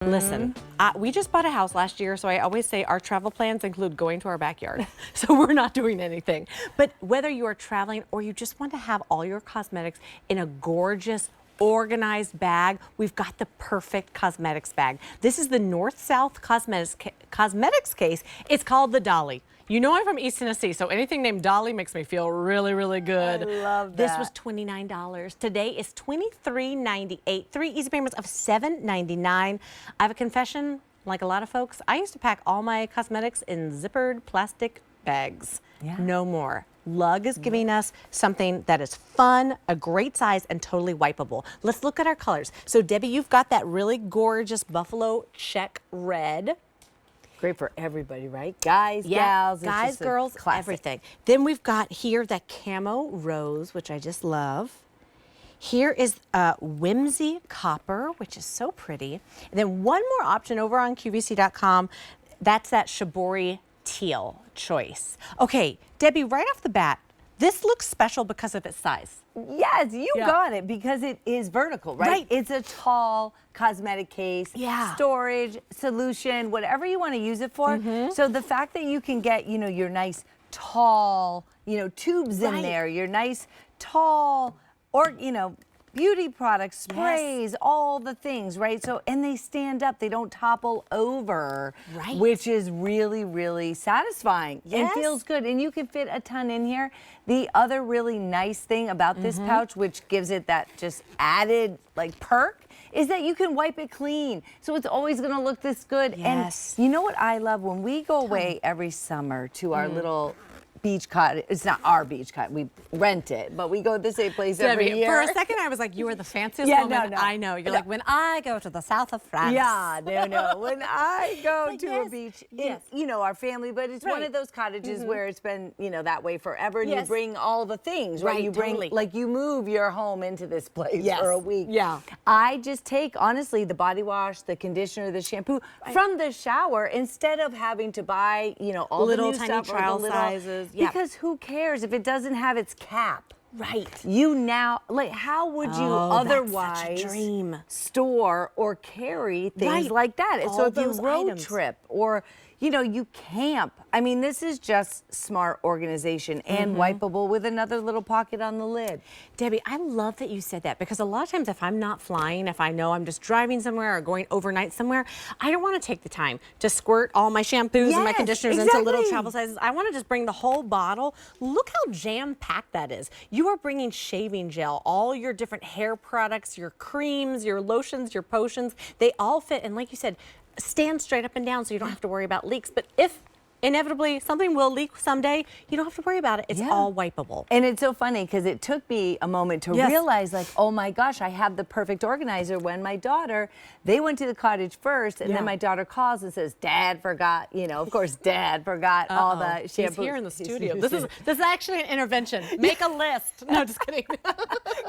Listen, we just bought a house last year, so I always say our travel plans include going to our backyard. So we're not doing anything. But whether you are traveling or you just want to have all your cosmetics in a gorgeous, organized bag, we've got the perfect cosmetics bag. This is the North-South Cosmetics case. It's called the Dolly. You know I'm from East Tennessee, so anything named Dolly makes me feel really, really good. I love that. This was $29. Today is $23.98. 3 easy payments of $7.99. I have a confession, like a lot of folks. I used to pack all my cosmetics in zippered plastic bags. Yeah. No more. Lug is giving us something that is fun, a great size, and totally wipeable. Let's look at our colors. So Debbie, you've got that really gorgeous buffalo check red. Great for everybody, right? Guys, Yeah, gals, guys, girls, everything. Then we've got here that camo rose, which I just love. Here is Whimsy Copper, which is so pretty. And then one more option over on QVC.com. That's that Shibori Teal choice. Okay, Debbie, right off the bat, this looks special because of its size. Yes, you got it, because it is vertical, right? It's a tall cosmetic case, storage, solution, whatever you want to use it for. So the fact that you can get, your nice tall, tubes in there, your nice tall, or, beauty products, sprays, all the things, right? So, and they stand up, they don't topple over, which is really, really satisfying and feels good. And you can fit a ton in here. The other really nice thing about this pouch, which gives it that just added perk, is that you can wipe it clean. So it's always gonna look this good. And you know what I love? When we go away every summer to our little beach cottage. It's not our beach cottage. We rent it, but we go to the same place every year. For a second, I was like, you were the fanciest woman I know. You're like, when I go to the south of France. Yeah, no. When I go to a beach, our family, but it's one of those cottages where it's been, that way forever, and you bring all the things, right? You bring, you move your home into this place for a week. Yeah. I just take, honestly, the body wash, the conditioner, the shampoo from the shower instead of having to buy, all the new tiny stuff, trial sizes. Because who cares if it doesn't have its cap? Right. You now, how would you otherwise that's such a dream. Store or carry things like that? All so if you those road items. trip or, you camp. I mean, this is just smart organization and wipeable with another little pocket on the lid. Debbie, I love that you said that, because a lot of times if I'm not flying, if I know I'm just driving somewhere or going overnight somewhere, I don't want to take the time to squirt all my shampoos and my conditioners into little travel sizes. I want to just bring the whole bottle. Look how jam-packed that is. You are bringing shaving gel, all your different hair products, your creams, your lotions, your potions. They all fit, and like you said, stand straight up and down so you don't have to worry about leaks. But if inevitably something will leak someday, you don't have to worry about it. It's all wipeable. And it's so funny because it took me a moment to realize, oh my gosh, I have the perfect organizer, when my daughter, they went to the cottage first, and then my daughter calls and says, Dad forgot, of course, Dad forgot all the shampoo. He's here in the studio. This is actually an intervention. Make a list. No, just kidding.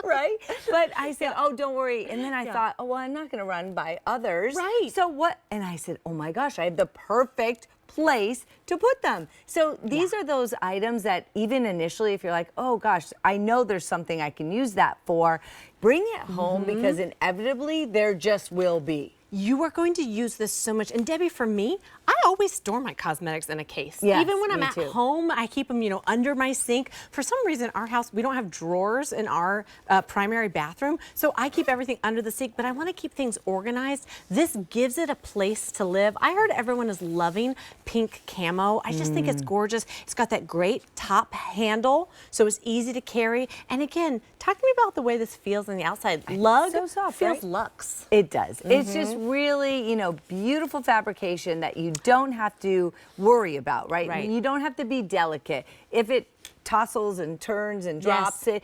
Right? But I said, oh, don't worry. And then I thought, oh, well, I'm not going to run by others. Right. So what? And I said, oh my gosh, I have the perfect place to put them. So these are those items that even initially, if you're like, oh gosh, I know there's something I can use that for, bring it home, because inevitably there just will be. You are going to use this so much. And Debbie, for me, I always store my cosmetics in a case. Yes, even when I'm at too. home, I keep them, under my sink. For some reason, our house, we don't have drawers in our primary bathroom, so I keep everything under the sink, but I want to keep things organized. This gives it a place to live. I heard everyone is loving pink camo. I just think it's gorgeous. It's got that great top handle, so it's easy to carry. And again, talk to me about the way this feels on the outside. Lug so soft, feels luxe. It does. It's just really, beautiful fabrication that you don't have to worry about, right? You don't have to be delicate. If it tossles and turns and drops it,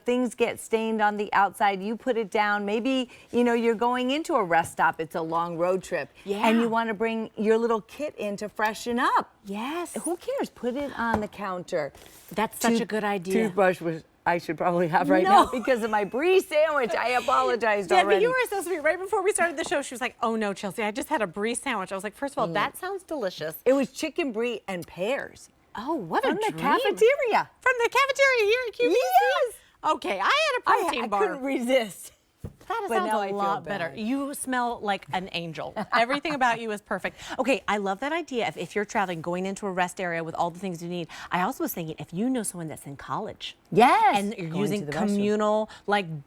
things get stained on the outside, you put it down. Maybe, you're going into a rest stop, it's a long road trip, and you want to bring your little kit in to freshen up. Yes. Who cares? Put it on the counter. That's such a good idea. Toothbrush was I should probably have now because of my brie sandwich. I apologized already. Debbie, you were so sweet. Right before we started the show, she was like, oh no, Chelsea, I just had a brie sandwich. I was like, first of all, that sounds delicious. It was chicken brie and pears. Oh, what a dream. From the cafeteria. From the cafeteria here at QVC? Yes. Okay, I had a protein bar. I couldn't resist. That But sounds now I a feel lot better. bad. You smell like an angel. Everything about you is perfect. Okay, I love that idea of if you're traveling, going into a rest area with all the things you need. I also was thinking if you know someone that's in college. Yes. And you're Going using to the restroom. communal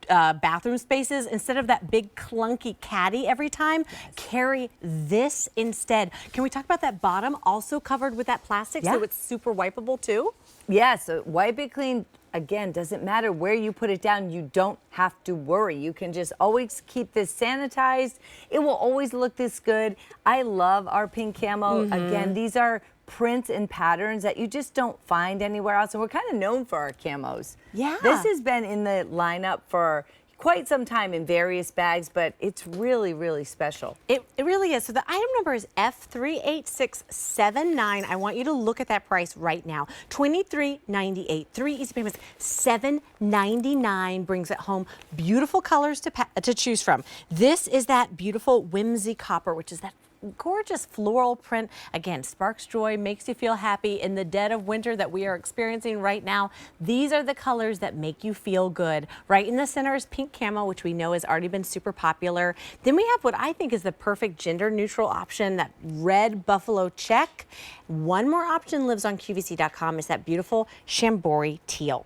bathroom spaces, instead of that big clunky caddy every time, carry this instead. Can we talk about that bottom also covered with that plastic so it's super wipeable too? Yeah, so wipe it clean. Again, doesn't matter where you put it down, you don't have to worry. You can just always keep this sanitized. It will always look this good. I love our pink camo. Again, these are prints and patterns that you just don't find anywhere else. And we're kind of known for our camos. Yeah. This has been in the lineup for quite some time in various bags, but it's really, really special. It really is. So the item number is F38679. I want you to look at that price right now. $23.98. 3 easy payments. $7.99 brings it home. Beautiful colors to choose from. This is that beautiful whimsy copper, which is that gorgeous floral print. Again, sparks joy, makes you feel happy in the dead of winter that we are experiencing right now. These are the colors that make you feel good. Right in the center is pink camo, which we know has already been super popular. Then we have what I think is the perfect gender neutral option, that red buffalo check. One more option lives on QVC.com, is that beautiful Chambori teal.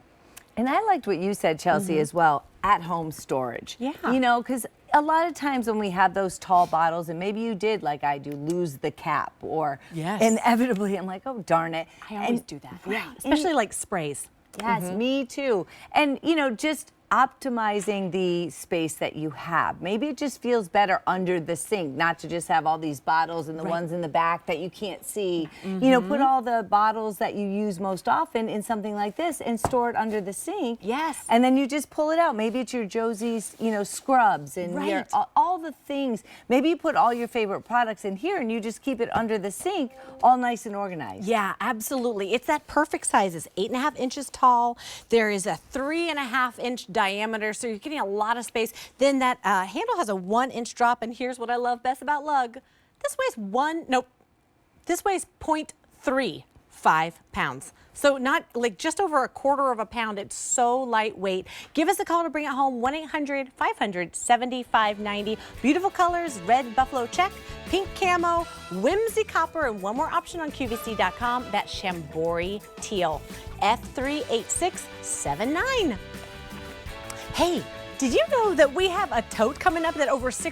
And I liked what you said, Chelsea, as well, at-home storage. Yeah. You know, because a lot of times when we have those tall bottles, and maybe you did, like I do, lose the cap, or inevitably I'm like, oh, darn it. I always do that. Yeah. Especially like sprays. Yes, me too. And, you know, just optimizing the space that you have. Maybe it just feels better under the sink, not to just have all these bottles and the ones in the back that you can't see. You know, put all the bottles that you use most often in something like this and store it under the sink. Yes. And then you just pull it out. Maybe it's your Josie's, you know, scrubs and your, all the things. Maybe you put all your favorite products in here and you just keep it under the sink, all nice and organized. Yeah, absolutely. It's that perfect size. It's 8.5 inches tall. There is a 3.5-inch diameter, so you're getting a lot of space. Then that handle has a 1-inch drop, and here's what I love best about lug. This weighs 0.35 pounds. So not like just over 1/4 of a pound. It's so lightweight. Give us a call to bring it home. 1-800-500-7590. Beautiful colors, red buffalo check, pink camo, whimsy copper, and one more option on QVC.com, that Chambori teal. F38679. Hey, did you know that we have a tote coming up that over 6